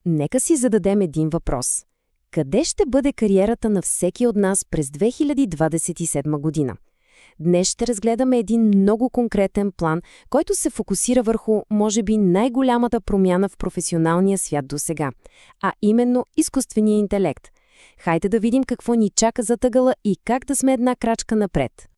нека си зададем един въпрос. Къде ще бъде кариерата на всеки от нас през 2027 година? Днес ще разгледаме един много конкретен план, който се фокусира върху, може би, най-голямата промяна в професионалния свят досега, а именно изкуствения интелект. Хайде да видим какво ни чака зад ъгъла и как да сме една крачка напред.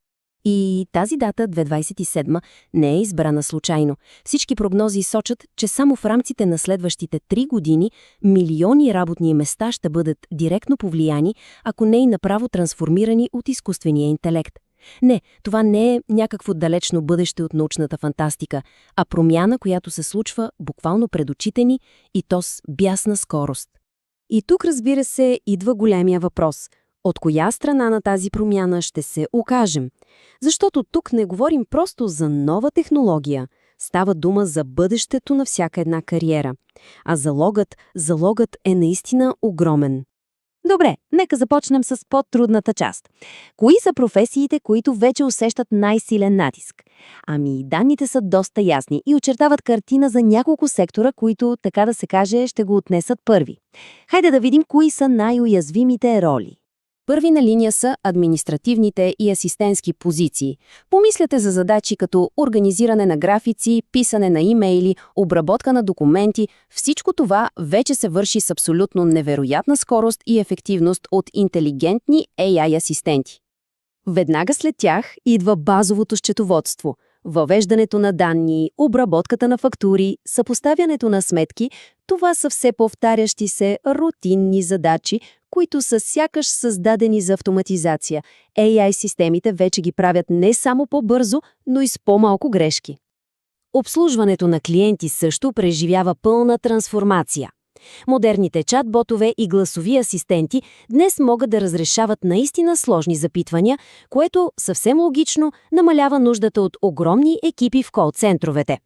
И тази дата, 2027, не е избрана случайно. Всички прогнози сочат, че само в рамките на следващите 3 години милиони работни места ще бъдат директно повлияни, ако не и направо трансформирани от изкуствения интелект. Не, това не е някакво далечно бъдеще от научната фантастика, а промяна, която се случва буквално пред очите ни и то с бясна скорост. И тук, разбира се, идва големия въпрос – от коя страна на тази промяна ще се окажем? Защото тук не говорим просто за нова технология, става дума за бъдещето на всяка една кариера. А залогът е наистина огромен. Добре, нека започнем с по-трудната част. Кои са професиите, които вече усещат най-силен натиск? Данните са доста ясни и очертават картина за няколко сектора, които, така да се каже, ще го отнесат първи. Хайде да видим кои са най-уязвимите роли. Първи на линия са административните и асистентски позиции. Помислете за задачи като организиране на графици, писане на имейли, обработка на документи. Всичко това вече се върши с абсолютно невероятна скорост и ефективност от интелигентни AI асистенти. Веднага след тях идва базовото счетоводство. Въвеждането на данни, обработката на фактури, съпоставянето на сметки – това са все повтарящи се рутинни задачи, които са сякаш създадени за автоматизация. AI-системите вече ги правят не само по-бързо, но и с по-малко грешки. Обслужването на клиенти също преживява пълна трансформация. Модерните чат-ботове и гласови асистенти днес могат да разрешават наистина сложни запитвания, което съвсем логично намалява нуждата от огромни екипи в кол-центровете.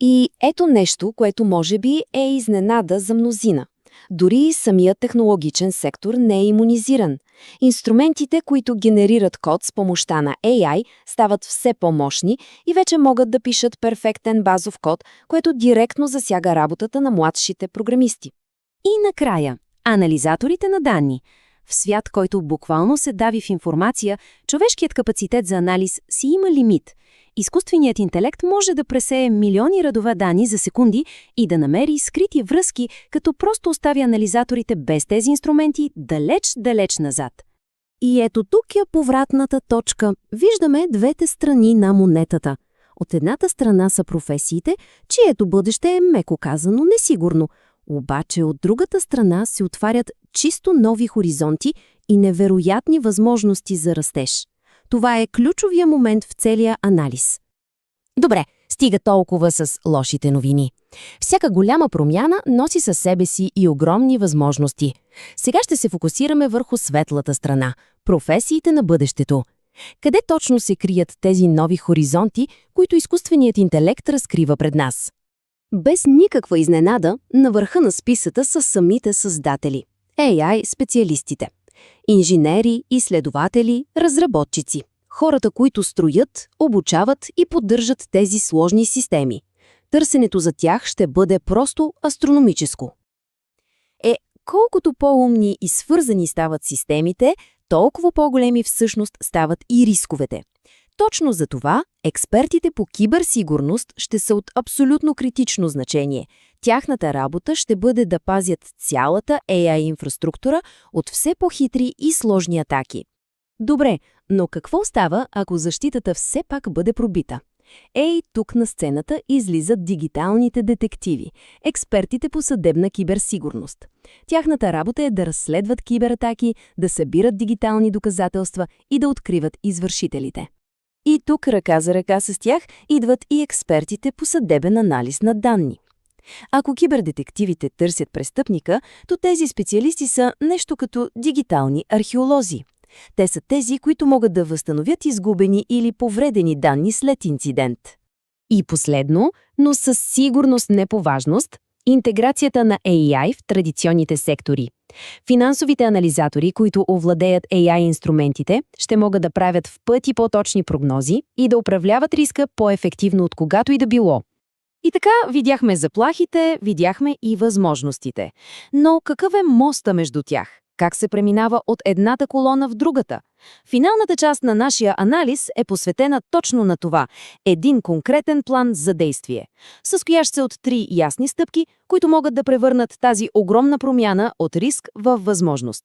И ето нещо, което може би е изненада за мнозина. Дори и самият технологичен сектор не е имунизиран. Инструментите, които генерират код с помощта на AI, стават все по-мощни и вече могат да пишат перфектен базов код, което директно засяга работата на младшите програмисти. И накрая, анализаторите на данни. В свят, който буквално се дави в информация, човешкият капацитет за анализ си има лимит. Изкуственият интелект може да пресее милиони редове данни за секунди и да намери скрити връзки, като просто остави анализаторите без тези инструменти далеч назад. И ето тук е повратната точка. Виждаме двете страни на монетата. От едната страна са професиите, чието бъдеще е меко казано несигурно. Обаче от другата страна се отварят чисто нови хоризонти и невероятни възможности за растеж. Това е ключовия момент в целия анализ. Добре, стига толкова с лошите новини. Всяка голяма промяна носи със себе си и огромни възможности. Сега ще се фокусираме върху светлата страна – професиите на бъдещето. Къде точно се крият тези нови хоризонти, които изкуственият интелект разкрива пред нас? Без никаква изненада, на върха на списъка са самите създатели – AI-специалистите. Инженери, изследователи, разработчици. Хората, които строят, обучават и поддържат тези сложни системи. Търсенето за тях ще бъде просто астрономическо. Колкото по-умни и свързани стават системите, толкова по-големи всъщност стават и рисковете. Точно за това експертите по киберсигурност ще са от абсолютно критично значение. Тяхната работа ще бъде да пазят цялата AI-инфраструктура от все по-хитри и сложни атаки. Добре, но какво става, ако защитата все пак бъде пробита? Тук на сцената излизат дигиталните детективи, експертите по съдебна киберсигурност. Тяхната работа е да разследват кибератаки, да събират дигитални доказателства и да откриват извършителите. И тук ръка за ръка с тях идват и експертите по съдебен анализ на данни. Ако кибердетективите търсят престъпника, то тези специалисти са нещо като дигитални археолози. Те са тези, които могат да възстановят изгубени или повредени данни след инцидент. И последно, но със сигурност не по важност, интеграцията на AI в традиционните сектори. Финансовите анализатори, които овладеят AI-инструментите, ще могат да правят в пъти по-точни прогнози и да управляват риска по-ефективно от когато и да било. И така видяхме заплахите, видяхме и възможностите. Но какъв е моста между тях? Как се преминава от едната колона в другата? Финалната част на нашия анализ е посветена точно на това – един конкретен план за действие, състоящ се от 3 ясни стъпки, които могат да превърнат тази огромна промяна от риск в възможност.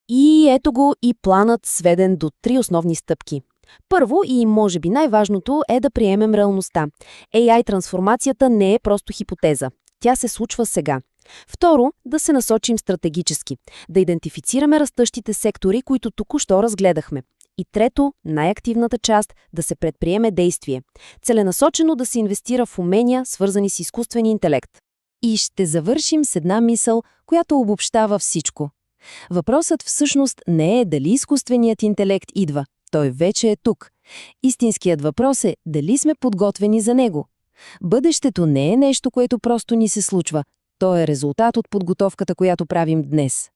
И ето го и планът, сведен до 3 основни стъпки. Първо и може би най-важното е да приемем реалността. AI-трансформацията не е просто хипотеза. Тя се случва сега. Второ, да се насочим стратегически, да идентифицираме растащите сектори, които току-що разгледахме. И трето, най-активната част – да се предприеме действие. Целенасочено да се инвестира в умения, свързани с изкуствения интелект. И ще завършим с една мисъл, която обобщава всичко. Въпросът всъщност не е дали изкуственият интелект идва. Той вече е тук. Истинският въпрос е дали сме подготвени за него. Бъдещето не е нещо, което просто ни се случва. То е резултат от подготовката, която правим днес.